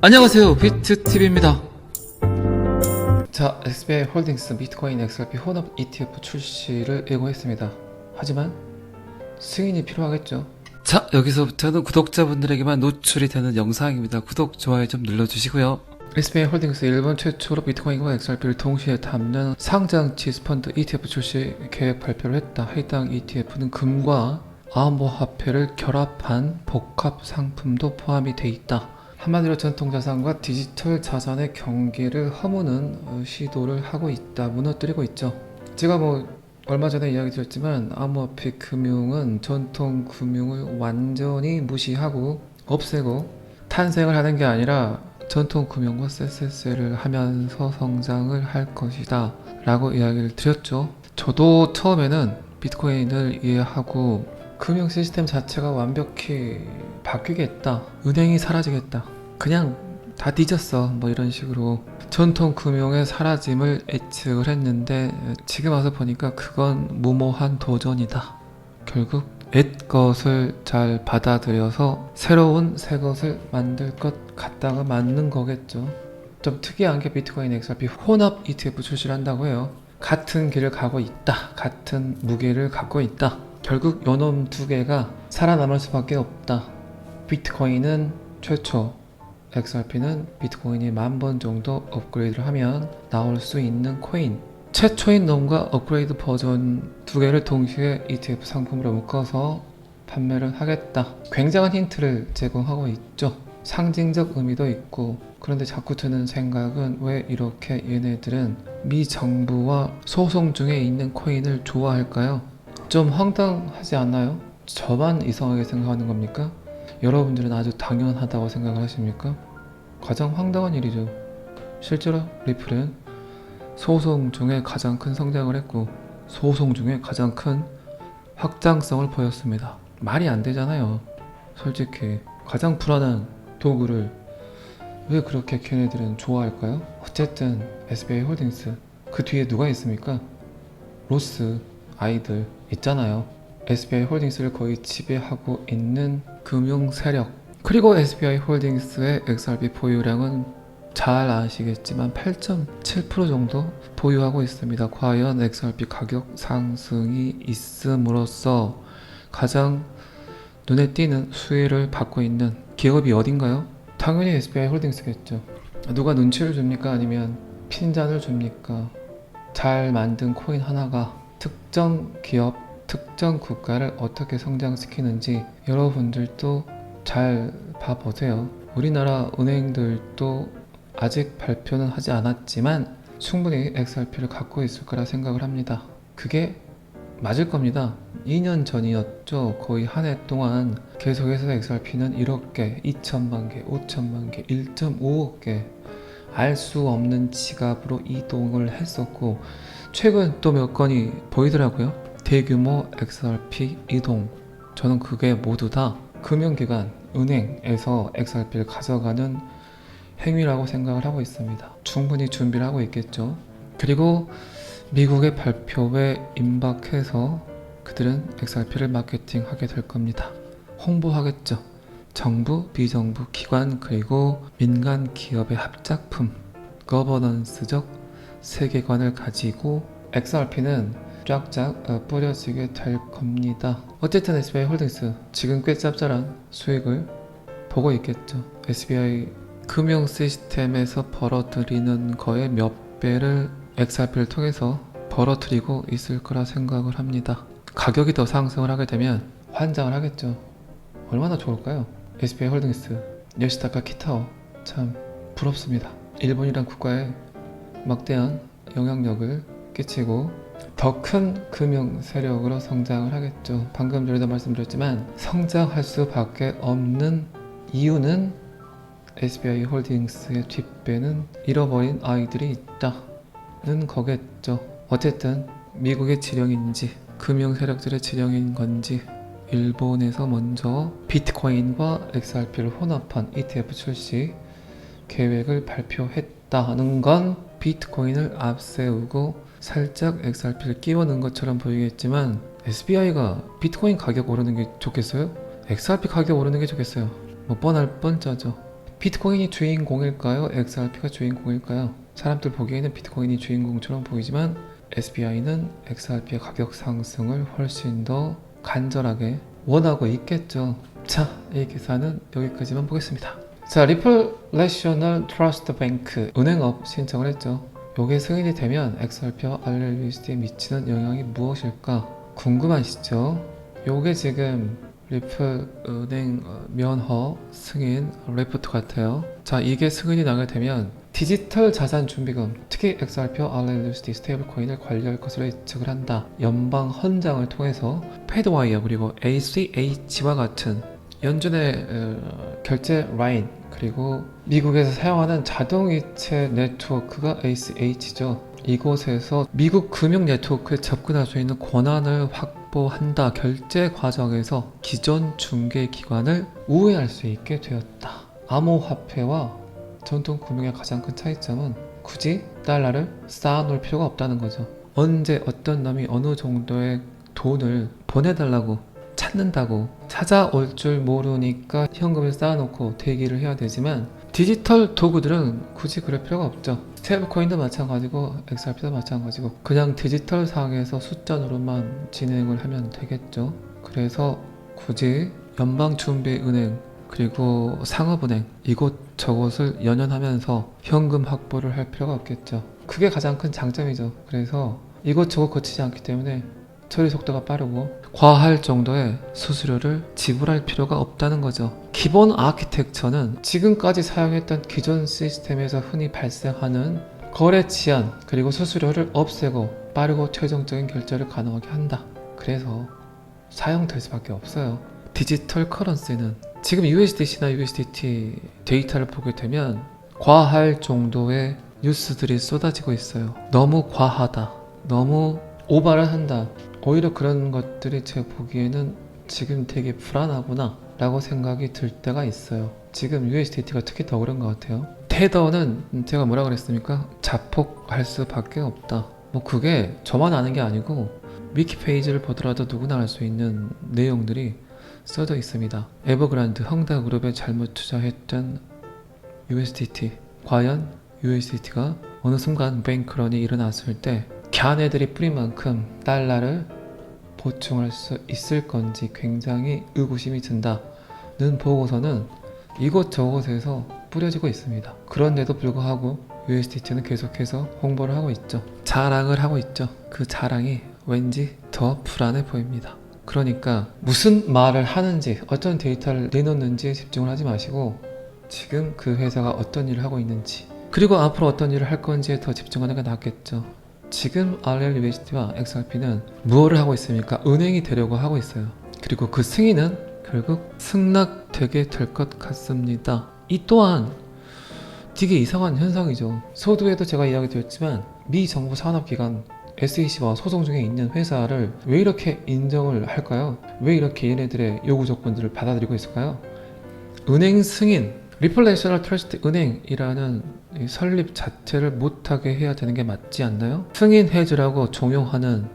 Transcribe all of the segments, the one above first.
안녕하세요, 비트TV입니다. 자, SBI 홀딩스 비트코인 XRP 혼합 ETF 출시를 예고했습니다. 하지만 승인이 필요하겠죠. 자, 여기서부터는 구독자분들에게만 노출이 되는 영상입니다. 구독, 좋아요 좀 눌러주시고요. SBI 홀딩스 일본 최초로 비트코인과 XRP를 동시에 담는 상장 지수펀드 ETF 출시 계획 발표를 했다. 해당 ETF는 금과 암호화폐를 결합한 복합 상품도 포함이 돼 있다. 한마디로 전통자산과 디지털 자산의 경계를 허무는 시도를 하고 있다. 무너뜨리고 있죠. 제가 얼마 전에 이야기 드렸지만 암호화폐 금융은 전통 금융을 완전히 무시하고 없애고 탄생을 하는 게 아니라 전통 금융과 쎄쎄쎄를 하면서 성장을 할 것이다 라고 이야기를 드렸죠. 저도 처음에는 비트코인을 이해하고 금융 시스템 자체가 완벽히 바뀌겠다, 은행이 사라지겠다, 그냥 다 뒤졌어, 이런 식으로 전통 금융의 사라짐을 예측을 했는데 지금 와서 보니까 그건 무모한 도전이다. 결국 옛 것을 잘 받아들여서 새로운 새 것을 만들 것 같다가 맞는 거겠죠. 좀 특이한 게 비트코인 XRP 혼합 ETF 출시를 한다고 해요. 같은 길을 가고 있다, 같은 무게를 갖고 있다. 결국 요놈 두 개가 살아남을 수밖에 없다. 비트코인은 최초, XRP는 비트코인이 10,000번 정도 업그레이드를 하면 나올 수 있는 코인. 최초인 놈과 업그레이드 버전 두 개를 동시에 ETF 상품으로 묶어서 판매를 하겠다. 굉장한 힌트를 제공하고 있죠. 상징적 의미도 있고. 그런데 자꾸 드는 생각은 왜 이렇게 얘네들은 미 정부와 소송 중에 있는 코인을 좋아할까요? 좀 황당하지 않나요? 저만 이상하게 생각하는 겁니까? 여러분들은 아주 당연하다고 생각을 하십니까? 가장 황당한 일이죠. 실제로 리플은 소송 중에 가장 큰 성장을 했고 소송 중에 가장 큰 확장성을 보였습니다. 말이 안 되잖아요. 솔직히 가장 불안한 도구를 왜 그렇게 걔네들은 좋아할까요? 어쨌든 SBI 홀딩스 그 뒤에 누가 있습니까? 로스 아이들 있잖아요. SBI 홀딩스를 거의 지배하고 있는 금융 세력. 그리고 SBI 홀딩스의 XRP 보유량은 잘 아시겠지만 8.7% 정도 보유하고 있습니다. 과연 XRP 가격 상승이 있음으로써 가장 눈에 띄는 수혜를 받고 있는 기업이 어딘가요? 당연히 SBI 홀딩스겠죠. 누가 눈치를 줍니까? 아니면 핀잔을 줍니까? 잘 만든 코인 하나가 특정 기업, 특정 국가를 어떻게 성장시키는지 여러분들도 잘 봐보세요. 우리나라 은행들도 아직 발표는 하지 않았지만 충분히 XRP를 갖고 있을 거라 생각을 합니다. 그게 맞을 겁니다. 2년 전이었죠. 거의 한 해 동안 계속해서 XRP는 1억 개, 2천만 개, 5천만 개, 1.5억 개 알 수 없는 지갑으로 이동을 했었고 최근 또 몇 건이 보이더라고요. 대규모 XRP 이동. 저는 그게 모두 다 금융기관, 은행에서 XRP를 가져가는 행위라고 생각을 하고 있습니다. 충분히 준비를 하고 있겠죠. 그리고 미국의 발표에 임박해서 그들은 XRP를 마케팅하게 될 겁니다. 홍보하겠죠. 정부, 비정부, 기관 그리고 민간 기업의 합작품, 거버넌스적 세계관을 가지고 XRP는 쫙쫙 뿌려지게 될 겁니다. 어쨌든 SBI 홀딩스 지금 꽤 짭짤한 수익을 보고 있겠죠. SBI 금융 시스템에서 벌어들이는 거의 몇 배를 XRP를 통해서 벌어들이고 있을 거라 생각을 합니다. 가격이 더 상승을 하게 되면 환장을 하겠죠. 얼마나 좋을까요? SBI 홀딩스, 요시타카 키타오 참 부럽습니다. 일본이란 국가에 막대한 영향력을 끼치고 더 큰 금융 세력으로 성장을 하겠죠. 방금 전에도 말씀드렸지만 성장할 수밖에 없는 이유는 SBI 홀딩스의 뒷배는 잃어버린 아이들이 있다는 거겠죠. 어쨌든 미국의 지령인지 금융 세력들의 지령인 건지 일본에서 먼저 비트코인과 XRP를 혼합한 ETF 출시 계획을 발표했다는 건 비트코인을 앞세우고 살짝 XRP를 끼워 넣은 것처럼 보이겠지만 SBI가 비트코인 가격 오르는 게 좋겠어요? XRP 가격 오르는 게 좋겠어요? 뻔할 뻔짜죠. 비트코인이 주인공일까요? XRP가 주인공일까요? 사람들 보기에는 비트코인이 주인공처럼 보이지만 SBI는 XRP의 가격 상승을 훨씬 더 간절하게 원하고 있겠죠. 자, 이 기사는 여기까지만 보겠습니다. 자, 리플 내셔널 트러스트 뱅크 은행업 신청을 했죠. 요게 승인이 되면 XRP와 RLUSD에 미치는 영향이 무엇일까 궁금하시죠? 요게 지금 리플 은행 면허 승인 리포트 같아요. 자, 이게 승인이 나게 되면 디지털 자산 준비금, 특히 XRP와 RLUSD 스테이블 코인을 관리할 것으로 예측을 한다. 연방 헌장을 통해서 패드와이어 그리고 ACH와 같은 연준의 결제 라인, 그리고 미국에서 사용하는 자동이체 네트워크가 ACH죠. 이곳에서 미국 금융 네트워크에 접근할 수 있는 권한을 확보한다. 결제 과정에서 기존 중개 기관을 우회할 수 있게 되었다. 암호화폐와 전통 금융의 가장 큰 차이점은 굳이 달러를 쌓아놓을 필요가 없다는 거죠. 언제 어떤 놈이 어느 정도의 돈을 보내달라고 찾는다고 찾아올 줄 모르니까 현금을 쌓아놓고 대기를 해야 되지만, 디지털 도구들은 굳이 그럴 필요가 없죠. 스테이블코인도 마찬가지고 XRP도 마찬가지고 그냥 디지털 상에서 숫자 노름만 진행을 하면 되겠죠. 그래서 굳이 연방준비은행 그리고 상업은행 이곳저곳을 연연하면서 현금 확보를 할 필요가 없겠죠. 그게 가장 큰 장점이죠. 그래서 이곳저곳 거치지 않기 때문에 처리 속도가 빠르고 과할 정도의 수수료를 지불할 필요가 없다는 거죠. 기본 아키텍처는 지금까지 사용했던 기존 시스템에서 흔히 발생하는 거래 치안 그리고 수수료를 없애고 빠르고 최종적인 결제를 가능하게 한다. 그래서 사용될 수밖에 없어요. 디지털 커런시는 지금 USDC나 USDT 데이터를 보게 되면 과할 정도의 뉴스들이 쏟아지고 있어요. 너무 과하다, 너무 오바를 한다. 오히려 그런 것들이 제가 보기에는 지금 되게 불안하구나 라고 생각이 들 때가 있어요. 지금 USDT가 특히 더 그런 것 같아요. 테더는 제가 뭐라 그랬습니까? 자폭할 수밖에 없다. 뭐 그게 저만 아는 게 아니고 위키 페이지를 보더라도 누구나 알 수 있는 내용들이 써져 있습니다. 에버그란드 헝다그룹에 잘못 투자했던 USDT, 과연 USDT가 어느 순간 뱅크런이 일어났을 때 걔네들이 뿌린 만큼 달러를 보충할 수 있을 건지 굉장히 의구심이 든다는 보고서는 이곳저곳에서 뿌려지고 있습니다. 그런데도 불구하고 USDT는 계속해서 홍보를 하고 있죠. 자랑을 하고 있죠. 그 자랑이 왠지 더 불안해 보입니다. 그러니까 무슨 말을 하는지 어떤 데이터를 내놓는지에 집중을 하지 마시고 지금 그 회사가 어떤 일을 하고 있는지 그리고 앞으로 어떤 일을 할 건지에 더 집중하는 게 낫겠죠. 지금 RLUSD와 XRP는 무엇을 하고 있습니까? 은행이 되려고 하고 있어요. 그리고 그 승인은 결국 승낙되게 될 것 같습니다. 이 또한 되게 이상한 현상이죠. 서두에도 제가 이야기 드렸지만 미 정부 산업기관 SEC와 소송 중에 있는 회사를 왜 이렇게 인정을 할까요? 왜 이렇게 얘네들의 요구 조건들을 받아들이고 있을까요? 은행 승인, 리플 내셔널 트러스트 은행이라는 이 설립 자체를 못하게 해야 되는 게 맞지 않나요? 승인해주라고 종용하는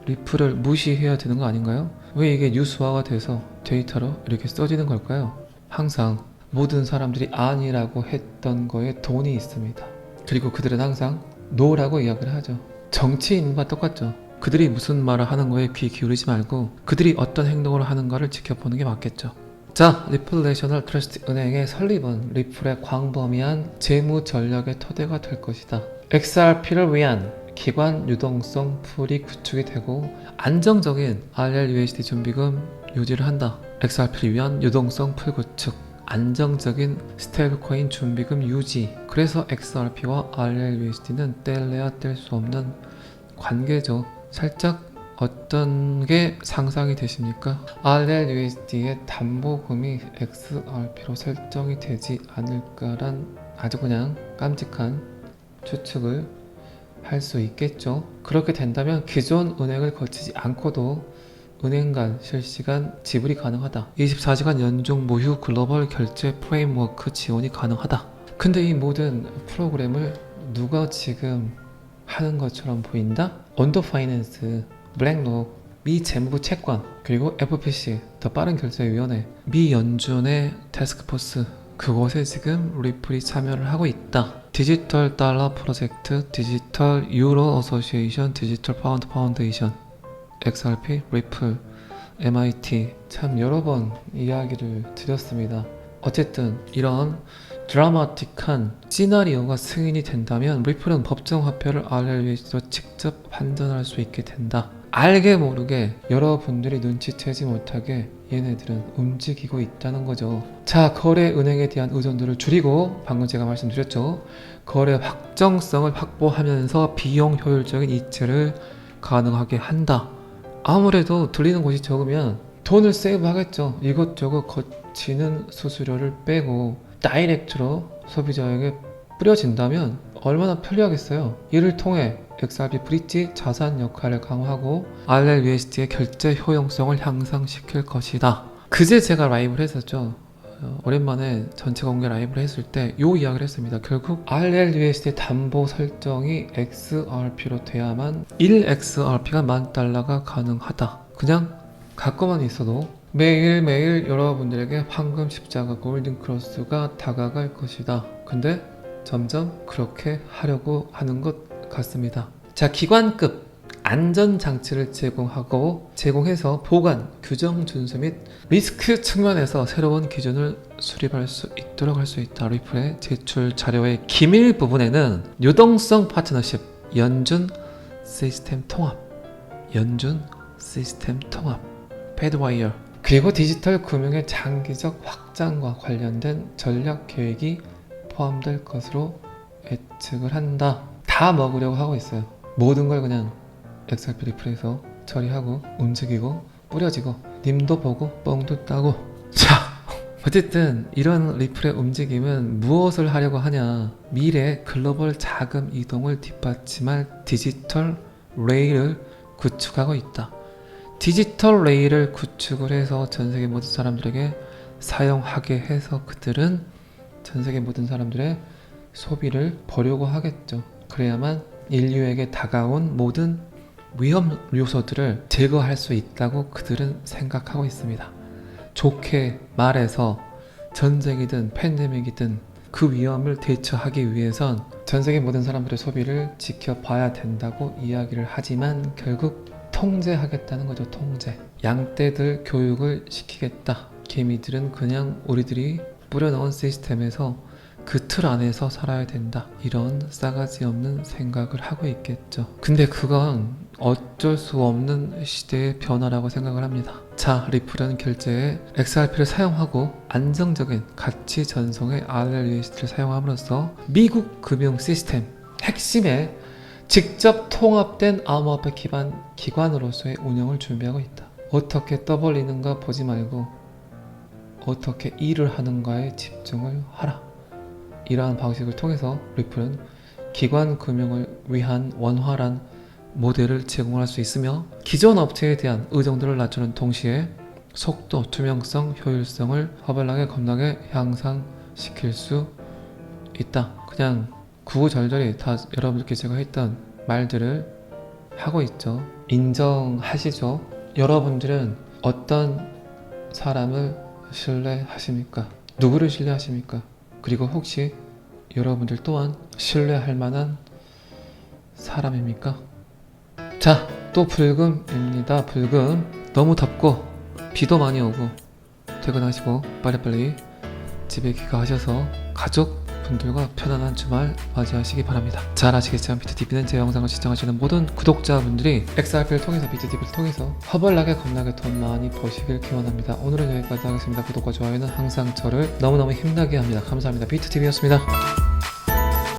리플을 무시해야 되는 거 아닌가요? 왜 이게 뉴스화가 돼서 데이터로 이렇게 써지는 걸까요? 항상 모든 사람들이 아니라고 했던 거에 돈이 있습니다. 그리고 그들은 항상 노라고 이야기를 하죠. 정치인과 똑같죠. 그들이 무슨 말을 하는 거에 귀 기울이지 말고 그들이 어떤 행동을 하는가를 지켜보는 게 맞겠죠. 자, 리플 내셔널 트러스트 은행의 설립은 리플의 광범위한 재무 전략의 토대가 될 것이다. XRP를 위한 기관 유동성 풀이 구축이 되고 안정적인 RLUSD 준비금 유지를 한다. XRP를 위한 유동성 풀 구축, 안정적인 스테이블코인 준비금 유지. 그래서 XRP와 RLUSD는 뗄래야 뗄 수 없는 관계죠. 살짝 어떤 게 상상이 되십니까? RLUSD의 담보금이 XRP로 설정이 되지 않을까란 아주 그냥 깜찍한 추측을 할 수 있겠죠. 그렇게 된다면 기존 은행을 거치지 않고도 은행 간 실시간 지불이 가능하다. 24시간 연중 무휴 글로벌 결제 프레임워크 지원이 가능하다. 근데 이 모든 프로그램을 누가 지금 하는 것처럼 보인다? 언더 파이낸스, 블랙록, 미 재무부 채권, 그리고 FPC, 더 빠른 결제위원회, 미 연준의 태스크포스 그곳에 지금 리플이 참여를 하고 있다. 디지털 달러 프로젝트, 디지털 유로 어소시에이션, 디지털 파운드 파운데이션, XRP, 리플, MIT 참 여러 번 이야기를 드렸습니다. 어쨌든 이런 드라마틱한 시나리오가 승인이 된다면 리플은 법정 화폐를 RLUSD로 직접 환전할 수 있게 된다. 알게 모르게 여러분들이 눈치채지 못하게 얘네들은 움직이고 있다는 거죠. 자, 거래 은행에 대한 의존도를 줄이고 방금 제가 말씀드렸죠. 거래 확정성을 확보하면서 비용 효율적인 이체를 가능하게 한다. 아무래도 들리는 곳이 적으면 돈을 세이브 하겠죠. 이것저것 거치는 수수료를 빼고 다이렉트로 소비자에게 뿌려진다면 얼마나 편리하겠어요. 이를 통해 XRP 브릿지 자산 역할을 강화하고 RLUSD의 결제 효용성을 향상시킬 것이다. 그제 제가 라이브를 했었죠. 오랜만에 전체 공개 라이브를 했을 때 요 이야기를 했습니다. 결국 RLUSD 담보 설정이 XRP로 돼야만 1XRP가 $10,000가 가능하다. 그냥 갖고만 있어도 매일매일 여러분들에게 황금 십자가 골든 크로스가 다가갈 것이다. 근데 점점 그렇게 하려고 하는 것 같습니다. 자, 기관급 안전장치를 제공해서 보관, 규정 준수 및 리스크 측면에서 새로운 기준을 수립할 수 있도록 할 수 있다. 리플의 제출 자료의 기밀 부분에는 유동성 파트너십, 연준 시스템 통합, 패드와이어, 그리고 디지털 금융의 장기적 확장과 관련된 전략 계획이 포함될 것으로 예측을 한다. 다 먹으려고 하고 있어요. 모든 걸 그냥 XRP 리플에서 처리하고 움직이고 뿌려지고 님도 보고 뻥도 따고. 자, 어쨌든 이런 리플의 움직임은 무엇을 하려고 하냐. 미래 글로벌 자금 이동을 뒷받침할 디지털 레일을 구축하고 있다. 디지털 레일을 구축을 해서 전세계 모든 사람들에게 사용하게 해서 그들은 전세계 모든 사람들의 소비를 보려고 하겠죠. 그래야만 인류에게 다가온 모든 위험 요소들을 제거할 수 있다고 그들은 생각하고 있습니다. 좋게 말해서 전쟁이든 팬데믹이든 그 위험을 대처하기 위해선 전세계 모든 사람들의 소비를 지켜봐야 된다고 이야기를 하지만 결국 통제하겠다는 거죠. 통제. 양떼들 교육을 시키겠다. 개미들은 그냥 우리들이 뿌려놓은 시스템에서 그 틀 안에서 살아야 된다. 이런 싸가지 없는 생각을 하고 있겠죠. 근데 그건 어쩔 수 없는 시대의 변화라고 생각을 합니다. 자, 리플은 결제에 XRP를 사용하고 안정적인 가치 전송의 RLUSD를 사용함으로써 미국 금융 시스템 핵심에 직접 통합된 암호화폐 기반 기관으로서의 운영을 준비하고 있다. 어떻게 떠벌리는가 보지 말고 어떻게 일을 하는가에 집중을 하라. 이러한 방식을 통해서 리플은 기관 금융을 위한 원활한 모델을 제공할 수 있으며 기존 업체에 대한 의존도를 낮추는 동시에 속도, 투명성, 효율성을 허벌나게 겁나게 향상시킬 수 있다. 그냥 구구절절히 다 여러분들께 제가 했던 말들을 하고 있죠. 인정하시죠? 여러분들은 어떤 사람을 신뢰하십니까? 누구를 신뢰하십니까? 그리고 혹시 여러분들 또한 신뢰할 만한 사람입니까? 자, 또 불금입니다. 불금. 너무 덥고 비도 많이 오고 퇴근하시고 빨리빨리 집에 귀가하셔서 가족분들과 편안한 주말 맞이하시기 바랍니다. 잘 아시겠지만 비트TV는 제 영상을 시청하시는 모든 구독자분들이 XRP를 통해서 비트TV를 통해서 허벌나게 겁나게 돈 많이 버시길 기원합니다. 오늘은 여기까지 하겠습니다. 구독과 좋아요는 항상 저를 너무너무 힘나게 합니다. 감사합니다. 비트TV였습니다.